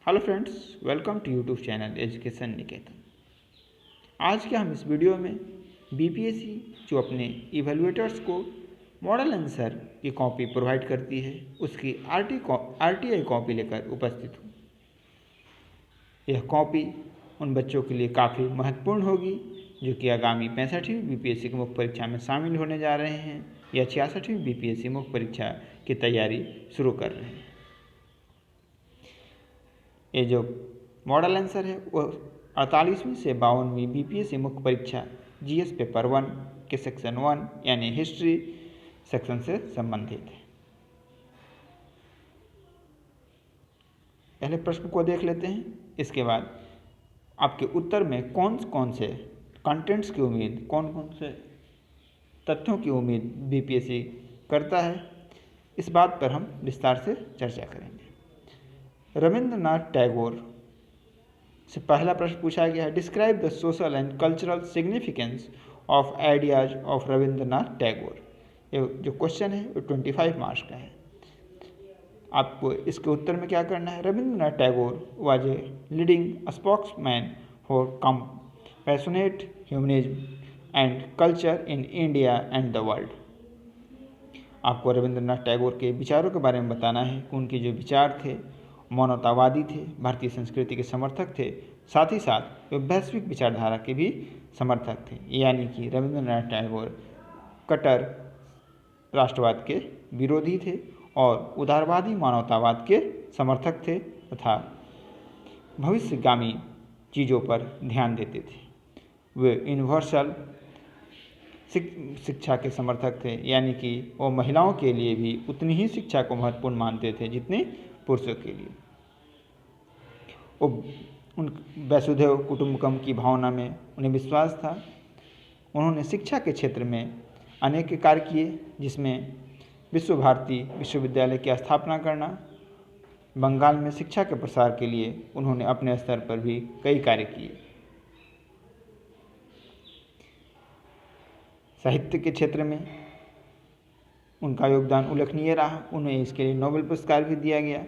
Hello friends, welcome to YouTube channel Education Niketan. आज के हम इस वीडियो में बीपीएससी जो अपने इवेलुएटर्स को मॉडल आंसर की कॉपी प्रोवाइड करती है उसकी आरटीआई कॉपी लेकर उपस्थित हूँ। यह कॉपी उन बच्चों के लिए काफ़ी महत्वपूर्ण होगी जो कि आगामी 65वीं बीपीएससी की मुख्य परीक्षा में शामिल होने जा रहे हैं या 66वीं बीपीएससी मुख्य परीक्षा की तैयारी शुरू कर रहे हैं। ये जो मॉडल आंसर है वो 48वीं से 52वीं बीपीएससी मुख्य परीक्षा जीएस पेपर 1 के सेक्शन 1 यानी हिस्ट्री सेक्शन से संबंधित है। पहले प्रश्न को देख लेते हैं, इसके बाद आपके उत्तर में कौन कौन से कंटेंट्स की उम्मीद, कौन कौन से तथ्यों की उम्मीद बीपीएससी करता है, इस बात पर हम विस्तार से चर्चा करेंगे। रविंद्रनाथ टैगोर से पहला प्रश्न पूछा गया है, describe the social and cultural significance of ideas of Rabindranath Tagore. ये जो क्वेश्चन है वो 25 मार्क्स का है। आपको इसके उत्तर में क्या करना है, Rabindranath Tagore was a leading spokesman for compassionate humanism and culture in India and the world. आपको रविंद्रनाथ टैगोर के विचारों के बारे में बताना है कि उनके जो विचार थे मानवतावादी थे, भारतीय संस्कृति के समर्थक थे, साथ ही साथ वे वैश्विक विचारधारा के भी समर्थक थे। यानी कि रविंद्रनाथ टैगोर कट्टर राष्ट्रवाद के विरोधी थे और उदारवादी मानवतावाद के समर्थक थे तथा भविष्यगामी चीज़ों पर ध्यान देते थे। वे यूनिवर्सल शिक्षा के समर्थक थे, यानी कि वो महिलाओं के लिए भी उतनी ही शिक्षा को महत्वपूर्ण मानते थे जितनी पुरुषों के लिए। वो उन वसुधैव कुटुंबकम की भावना में उन्हें विश्वास था। उन्होंने शिक्षा के क्षेत्र में अनेक कार्य किए, जिसमें विश्व भारती विश्वविद्यालय की स्थापना करना, बंगाल में शिक्षा के प्रसार के लिए उन्होंने अपने स्तर पर भी कई कार्य किए। साहित्य के क्षेत्र में उनका योगदान उल्लेखनीय रहा, उन्हें इसके लिए नोबेल पुरस्कार भी दिया गया।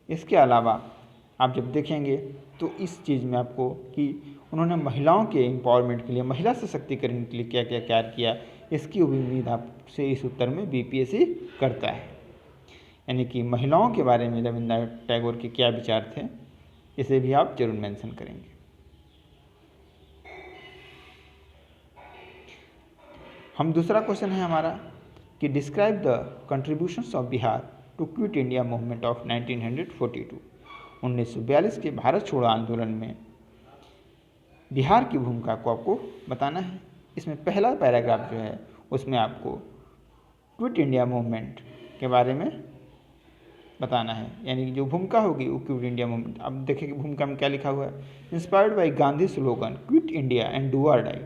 इसके अलावा आप जब देखेंगे तो इस चीज़ में आपको कि उन्होंने महिलाओं के एम्पावरमेंट के लिए, महिला सशक्तिकरण के लिए क्या क्या कार्य किया, इसकी उम्मीद आपसे इस उत्तर में बीपीएससी करता है। यानी कि महिलाओं के बारे में रविंद्रनाथ टैगोर के क्या विचार थे, इसे भी आप जरूर मेंशन करेंगे। हम दूसरा क्वेश्चन है हमारा कि describe the contributions of Bihar to quit India movement of 1942। 1942 के भारत छोड़ो आंदोलन में बिहार की भूमिका को आपको बताना है। इसमें पहला पैराग्राफ जो है उसमें आपको क्विट इंडिया मूवमेंट के बारे में बताना है, यानी कि जो भूमिका होगी वो क्विट इंडिया मूवमेंट। अब देखिए कि भूमिका में क्या लिखा हुआ है, inspired by Gandhi slogan quit India and do or die,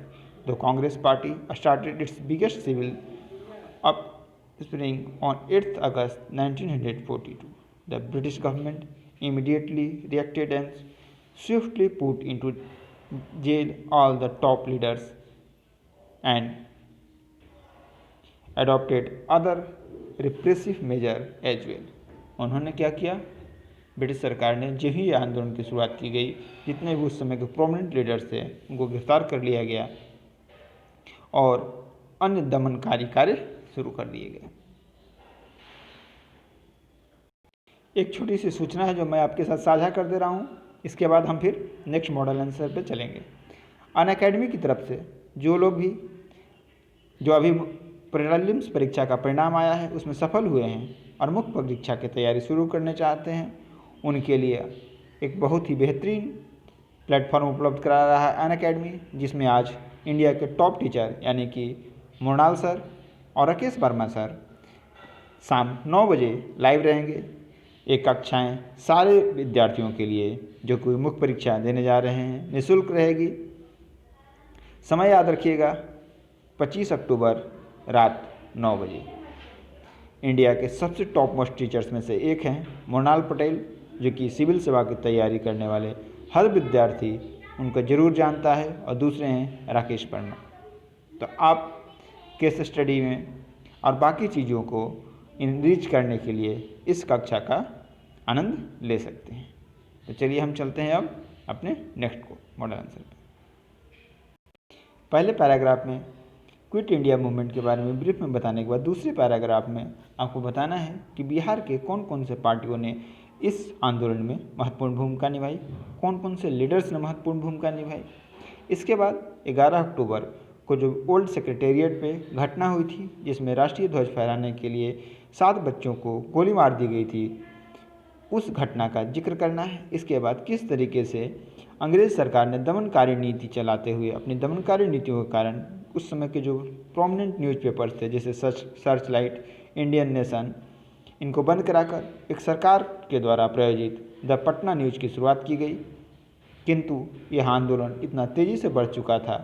the Congress party started its biggest civil uprising on 8th August 1942. The British government immediately reacted and swiftly put into jail all the top leaders and adopted other repressive measures as well. उन्होंने क्या किया, British सरकार ने जब ही आंदोलन की शुरुआत की गई, जितने भी उस समय के प्रोमिनेंट लीडर्स थे उनको गिरफ्तार कर लिया गया और अन्य दमनकारी कार्य शुरू कर दिए गए। एक छोटी सी सूचना है जो मैं आपके साथ साझा कर दे रहा हूँ, इसके बाद हम फिर नेक्स्ट मॉडल आंसर पे चलेंगे। अनअकैडमी की तरफ से जो लोग भी जो अभी प्रीलिम्स परीक्षा का परिणाम आया है उसमें सफल हुए हैं और मुख्य परीक्षा की तैयारी शुरू करना चाहते हैं, उनके लिए एक बहुत ही बेहतरीन प्लेटफॉर्म उपलब्ध करा रहा है अनअकैडमी, जिसमें आज इंडिया के टॉप टीचर यानी कि मृणाल सर और राकेश वर्मा सर शाम 9 बजे लाइव रहेंगे। ये कक्षाएँ सारे विद्यार्थियों के लिए जो कोई मुख्य परीक्षा देने जा रहे हैं निःशुल्क रहेगी। समय याद रखिएगा, 25 अक्टूबर रात 9 बजे। इंडिया के सबसे टॉप मोस्ट टीचर्स में से एक हैं मृणाल पटेल, जो कि सिविल सेवा की तैयारी करने वाले हर विद्यार्थी उनको ज़रूर जानता है, और दूसरे हैं राकेश वर्मा। तो आप केस स्टडी में और बाकी चीज़ों को इनरीच करने के लिए इस कक्षा का आनंद ले सकते हैं। तो चलिए हम चलते हैं अब अपने नेक्स्ट को मॉडल आंसर पे। पहले पैराग्राफ में क्विट इंडिया मूवमेंट के बारे में ब्रीफ में बताने के बाद दूसरे पैराग्राफ में आपको बताना है कि बिहार के कौन कौन से पार्टियों ने इस आंदोलन में महत्वपूर्ण भूमिका निभाई, कौन कौन से लीडर्स ने महत्वपूर्ण भूमिका निभाई। इसके बाद 11 अक्टूबर को जो ओल्ड सेक्रेटेरिएट पे घटना हुई थी जिसमें राष्ट्रीय ध्वज फहराने के लिए 7 बच्चों को गोली मार दी गई थी, उस घटना का जिक्र करना है। इसके बाद किस तरीके से अंग्रेज़ सरकार ने दमनकारी नीति चलाते हुए अपनी दमनकारी नीतियों के कारण उस समय के जो प्रोमिनेंट न्यूज़पेपर्स थे जैसे सर्च लाइट, इंडियन नेशन, इनको बंद कराकर एक सरकार के द्वारा प्रायोजित द पटना न्यूज़ की शुरुआत की गई। किंतु यह आंदोलन इतना तेज़ी से बढ़ चुका था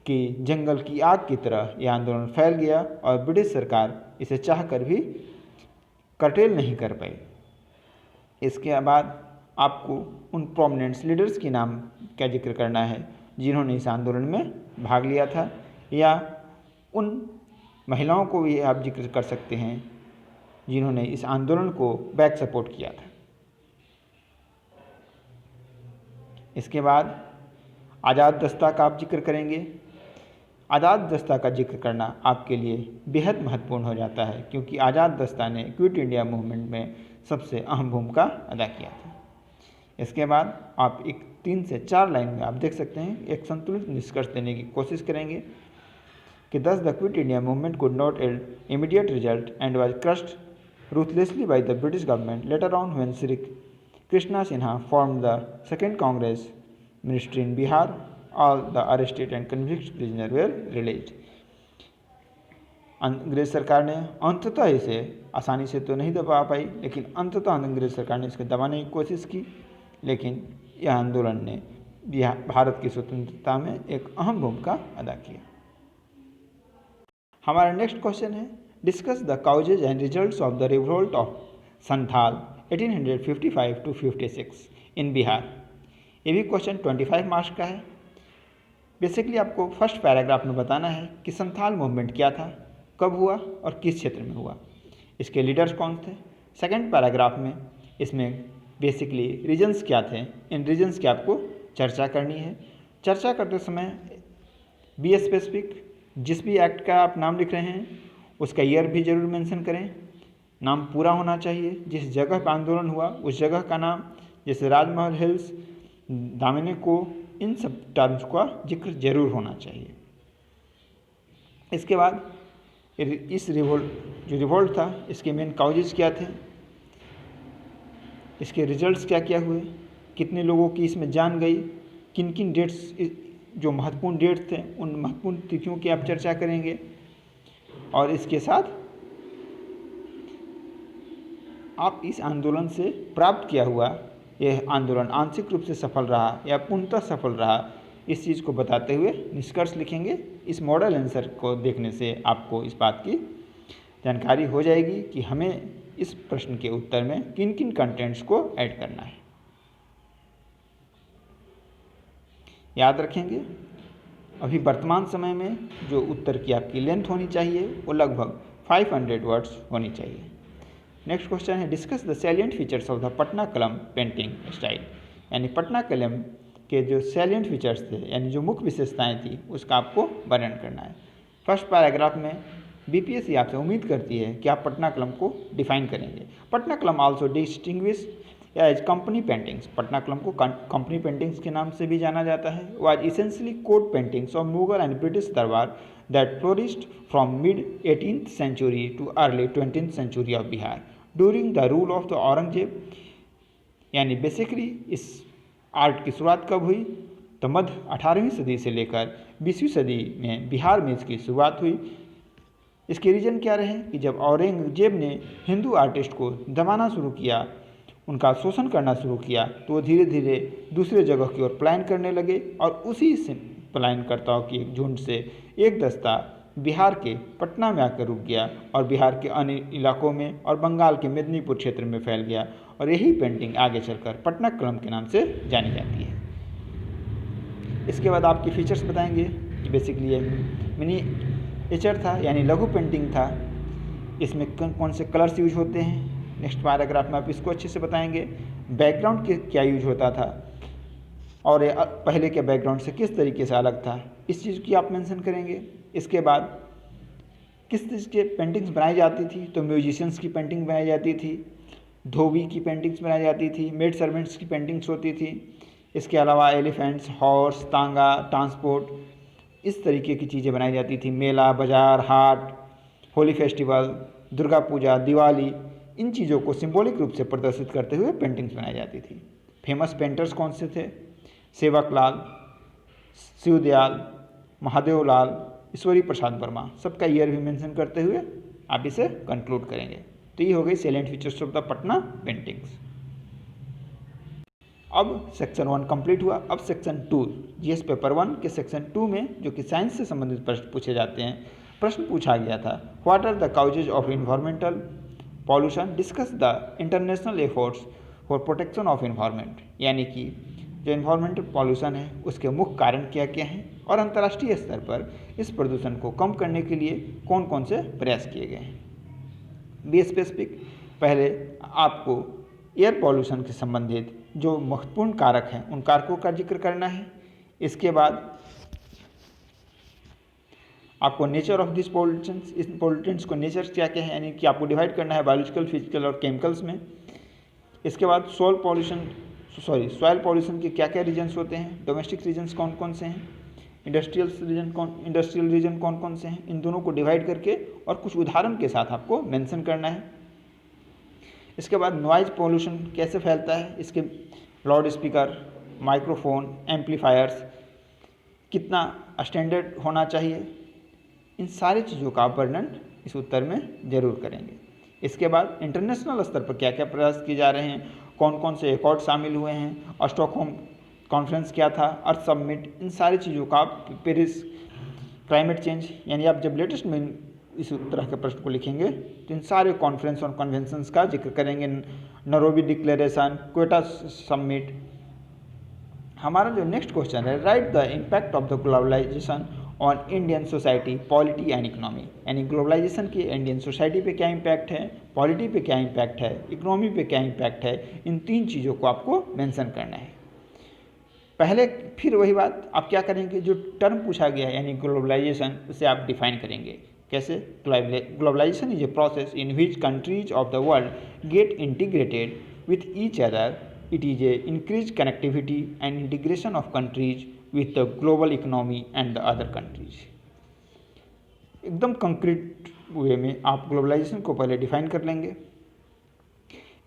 कि जंगल की आग की तरह यह आंदोलन फैल गया और ब्रिटिश सरकार इसे चाहकर भी कर्टेल नहीं कर पाई। इसके बाद आपको उन प्रोमिनेंट लीडर्स के नाम का जिक्र करना है जिन्होंने इस आंदोलन में भाग लिया था, या उन महिलाओं को भी आप जिक्र कर सकते हैं जिन्होंने इस आंदोलन को बैक सपोर्ट किया था। इसके बाद आज़ाद दस्ता का आप जिक्र करेंगे। आज़ाद दस्ता का जिक्र करना आपके लिए बेहद महत्वपूर्ण हो जाता है क्योंकि आज़ाद दस्ता ने क्विट इंडिया मूवमेंट में सबसे अहम भूमिका अदा किया था। इसके बाद आप एक 3 से 4 लाइन में आप देख सकते हैं एक संतुलित निष्कर्ष देने की कोशिश करेंगे कि thus the Quit India movement could not yield immediate result and was crushed ruthlessly by the British government later on when Sri Krishna Sinha formed the Second Congress Ministry in Bihar. All the arrested and convicted prisoners were released. अंग्रेज सरकार ने अंततः इसे आसानी से तो नहीं दबा पाई, लेकिन अंततः अंग्रेज सरकार ने इसको दबाने की कोशिश की, लेकिन यह आंदोलन ने भारत की स्वतंत्रता में एक अहम भूमिका अदा किया। हमारा नेक्स्ट क्वेश्चन है discuss the causes and results of the revolt of Santhal 1855 to 56 इन बिहार। ये भी क्वेश्चन 25 मार्क्स का है। बेसिकली आपको फर्स्ट पैराग्राफ में बताना है कि संथाल मूवमेंट क्या था, कब हुआ और किस क्षेत्र में हुआ, इसके लीडर्स कौन थे। सेकंड पैराग्राफ में इसमें बेसिकली रीजन्स क्या थे, इन रीजन्स की आपको चर्चा करनी है। चर्चा करते समय बी स्पेसिफिक, जिस भी एक्ट का आप नाम लिख रहे हैं उसका ईयर भी ज़रूर मेंशन करें, नाम पूरा होना चाहिए, जिस जगह पर आंदोलन हुआ उस जगह का नाम, जैसे राजमहल हिल्स, दामिनी को, इन सब टर्म्स का जिक्र जरूर होना चाहिए। इसके बाद इस जो रिवोल्ट था इसके मेन काउजेज क्या थे, इसके रिजल्ट्स क्या क्या हुए, कितने लोगों की इसमें जान गई, किन किन डेट्स जो महत्वपूर्ण डेट्स थे उन महत्वपूर्ण तिथियों की आप चर्चा करेंगे, और इसके साथ आप इस आंदोलन से प्राप्त किया हुआ यह आंदोलन आंशिक रूप से सफल रहा या पूर्णतः सफल रहा, इस चीज़ को बताते हुए निष्कर्ष लिखेंगे। इस मॉडल आंसर को देखने से आपको इस बात की जानकारी हो जाएगी कि हमें इस प्रश्न के उत्तर में किन किन कंटेंट्स को ऐड करना है। याद रखेंगे अभी वर्तमान समय में जो उत्तर की आपकी लेंथ होनी चाहिए वो लगभग 500 वर्ड्स होनी चाहिए। नेक्स्ट क्वेश्चन है discuss the salient features of the Patna कलम पेंटिंग स्टाइल, यानी पटना कलम के जो सैलिएंट फीचर्स थे यानी जो मुख्य विशेषताएं थी उसका आपको वर्णन करना है। फर्स्ट पैराग्राफ में बीपीएससी आपसे उम्मीद करती है कि आप पटना कलम को डिफाइन करेंगे। Patna Kalam also distinguish as company paintings, Patna Kalam को कंपनी पेंटिंग्स के नाम से भी जाना जाता है। Was essentially court paintings of Mughal and British darbar that flourished from mid 18th century to early 20th century of Bihar during the rule of the Aurangzeb. यानी basically इस आर्ट की शुरुआत कब हुई, तो मध्य 18वीं सदी से लेकर 20वीं सदी में बिहार में इसकी शुरुआत हुई। इसके रीज़न क्या रहे कि जब औरंगजेब ने हिंदू आर्टिस्ट को दबाना शुरू किया, उनका शोषण करना शुरू किया, तो वो धीरे धीरे दूसरे जगह की ओर पलायन करने लगे और उसी से पलायनकर्ताओं की एक झुंड से एक दस्ता बिहार के पटना में आकर रुक गया और बिहार के अन्य इलाकों में और बंगाल के मेदिनीपुर क्षेत्र में फैल गया, और यही पेंटिंग आगे चलकर पटना कलम के नाम से जानी जाती है। इसके बाद आपके फीचर्स बताएंगे कि बेसिकली ये मिनीएचर था यानी लघु पेंटिंग था, इसमें कौन कौन से कलर्स यूज होते हैं, नेक्स्ट पैराग्राफ में आप इसको अच्छे से बताएंगे। बैकग्राउंड के क्या यूज होता था और ये पहले के बैकग्राउंड से किस तरीके से अलग था, इस चीज़ की आप मेंशन करेंगे। इसके बाद किस चीज़ के पेंटिंग्स बनाई जाती थी, तो म्यूजिशियंस की पेंटिंग बनाई जाती थी, धोबी की पेंटिंग्स बनाई जाती थी, मेड सर्वेंट्स की पेंटिंग्स होती थी। इसके अलावा एलिफेंट्स, हॉर्स, तांगा, ट्रांसपोर्ट, इस तरीके की चीज़ें बनाई जाती थी। मेला, बाजार, हाट, होली फेस्टिवल, दुर्गा पूजा, दिवाली, इन चीज़ों को सिंबॉलिक रूप से प्रदर्शित करते हुए पेंटिंग्स बनाई जाती थी। फेमस पेंटर्स कौन से थे? सेवक लाल, शिवदयाल, महादेव लाल, ईश्वरी प्रसाद वर्मा। सबका ईयर भी मेंशन करते हुए आप इसे कंक्लूड करेंगे। तो ये हो गई salient features of the Patna paintings. अब सेक्शन 1 कंप्लीट हुआ। अब सेक्शन 2 जीएस पेपर 1 के सेक्शन 2 में जो कि साइंस से संबंधित प्रश्न पूछे जाते हैं, प्रश्न पूछा गया था what are the causes of environmental pollution, discuss the international efforts for protection of environment. यानी कि जो इन्वायरमेंटल पॉल्यूशन है उसके मुख्य कारण क्या क्या हैं और अंतर्राष्ट्रीय स्तर पर इस प्रदूषण को कम करने के लिए कौन कौन से प्रयास किए गए हैं। बी स्पेसिफिक, पहले आपको एयर पॉल्यूशन के संबंधित जो महत्वपूर्ण कारक हैं उन कारकों का जिक्र करना है। इसके बाद आपको नेचर ऑफ दिस पॉल्यूटेंट्स, इस पॉल्यूटेंट्स को नेचर क्या क्या है यानी कि आपको डिवाइड करना है बायोलॉजिकल, फिजिकल और केमिकल्स में। इसके बाद सॉइल पॉल्यूशन के क्या क्या रीजन्स होते हैं, डोमेस्टिक रीजन्स कौन कौन से हैं, इंडस्ट्रियल रीजन कौन कौन से हैं, इन दोनों को डिवाइड करके और कुछ उदाहरण के साथ आपको मेंशन करना है। इसके बाद नॉइज पॉल्यूशन कैसे फैलता है, इसके लाउड स्पीकर, माइक्रोफोन, एम्पलीफायर्स कितना स्टैंडर्ड होना चाहिए, इन सारी चीज़ों का वर्णन इस उत्तर में जरूर करेंगे। इसके बाद इंटरनेशनल स्तर पर क्या क्या प्रयास किए जा रहे हैं, कौन कौन से एकॉर्ड शामिल हुए हैं, और स्टॉकहोम कॉन्फ्रेंस क्या था, अर्थ समिट, इन सारी चीज़ों का पेरिस क्लाइमेट चेंज, यानी आप जब लेटेस्ट में इस तरह के प्रश्न को लिखेंगे तो इन सारे कॉन्फ्रेंस और कन्वेंशंस का जिक्र करेंगे। Nairobi declaration, Quetta summit. हमारा जो नेक्स्ट क्वेश्चन है, write the impact of the globalisation on Indian society, polity and economy. यानी ग्लोबलाइजेशन की इंडियन सोसाइटी पे क्या इम्पैक्ट है, पॉलिटी पे क्या इम्पैक्ट है, इकोनॉमी पे क्या इम्पैक्ट है, इन तीन चीज़ों को आपको मेंशन करना है। पहले फिर वही बात आप क्या करेंगे, जो टर्म पूछा गया है यानी ग्लोबलाइजेशन, उसे आप डिफाइन करेंगे। कैसे? Globalisation is a process in which countries of the world get integrated with each other. It is a increase connectivity and integration of countries with the global economy and the other countries। एकदम concrete way में आप globalisation को पहले define कर लेंगे।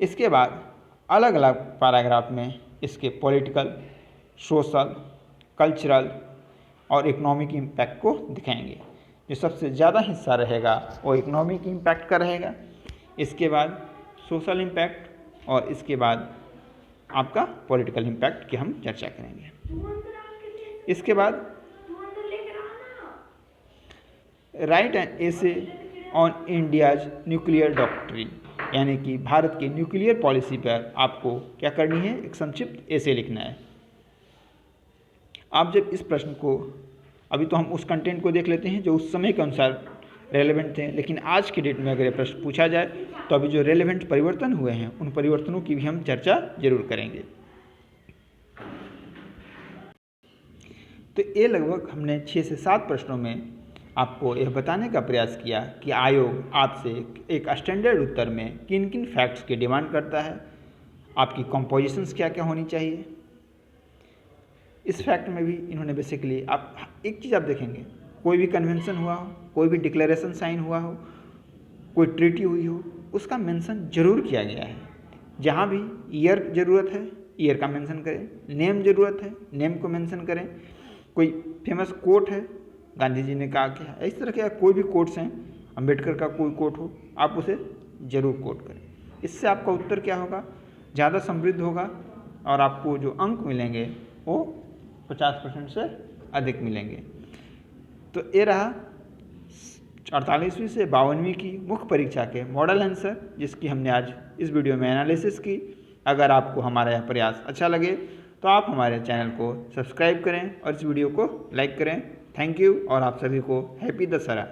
इसके बाद अलग अलग पैराग्राफ में इसके पॉलिटिकल, सोशल, कल्चरल और इकोनॉमिक इम्पैक्ट को दिखाएंगे। जो सबसे ज़्यादा हिस्सा रहेगा वो इकोनॉमिक इम्पैक्ट का रहेगा, इसके बाद सोशल इम्पैक्ट और इसके बाद आपका पॉलिटिकल इम्पैक्ट की हम चर्चा करेंगे। इसके बाद right an essay on India's nuclear doctrine, यानी कि भारत की न्यूक्लियर पॉलिसी पर आपको क्या करनी है, एक संक्षिप्त एसे लिखना है। आप जब इस प्रश्न को, अभी तो हम उस कंटेंट को देख लेते हैं जो उस समय के अनुसार रेलेवेंट थे, लेकिन आज की डेट में अगर ये प्रश्न पूछा जाए तो अभी जो रेलेवेंट परिवर्तन हुए हैं उन परिवर्तनों की भी हम चर्चा जरूर करेंगे। तो ये लगभग हमने 6 से 7 प्रश्नों में आपको यह बताने का प्रयास किया कि आयोग आपसे एक स्टैंडर्ड उत्तर में किन किन फैक्ट्स की डिमांड करता है, आपकी कंपोजिशंस क्या क्या होनी चाहिए। इस फैक्ट में भी इन्होंने बेसिकली आप एक चीज़ आप देखेंगे, कोई भी कन्वेंशन हुआ हो, कोई भी डिक्लेरेशन साइन हुआ हो, कोई ट्रीटी हुई हो, उसका मेंशन जरूर किया गया है। जहाँ भी ईयर ज़रूरत है ईयर का मेंशन करें, नेम ज़रूरत है नेम को मेंशन करें, कोई फेमस कोट है गांधी जी ने कहा क्या, इस तरह के कोई भी कोट्स हैं, अंबेडकर का कोई कोट हो, आप उसे ज़रूर कोट करें। इससे आपका उत्तर क्या होगा, ज़्यादा समृद्ध होगा और आपको जो अंक मिलेंगे वो 50% से अधिक मिलेंगे। तो ये रहा 48वीं से 52वीं की मुख्य परीक्षा के मॉडल आंसर, जिसकी हमने आज इस वीडियो में एनालिसिस की। अगर आपको हमारा यह प्रयास अच्छा लगे तो आप हमारे चैनल को सब्सक्राइब करें और इस वीडियो को लाइक करें। थैंक यू और आप सभी को हैप्पी दशहरा।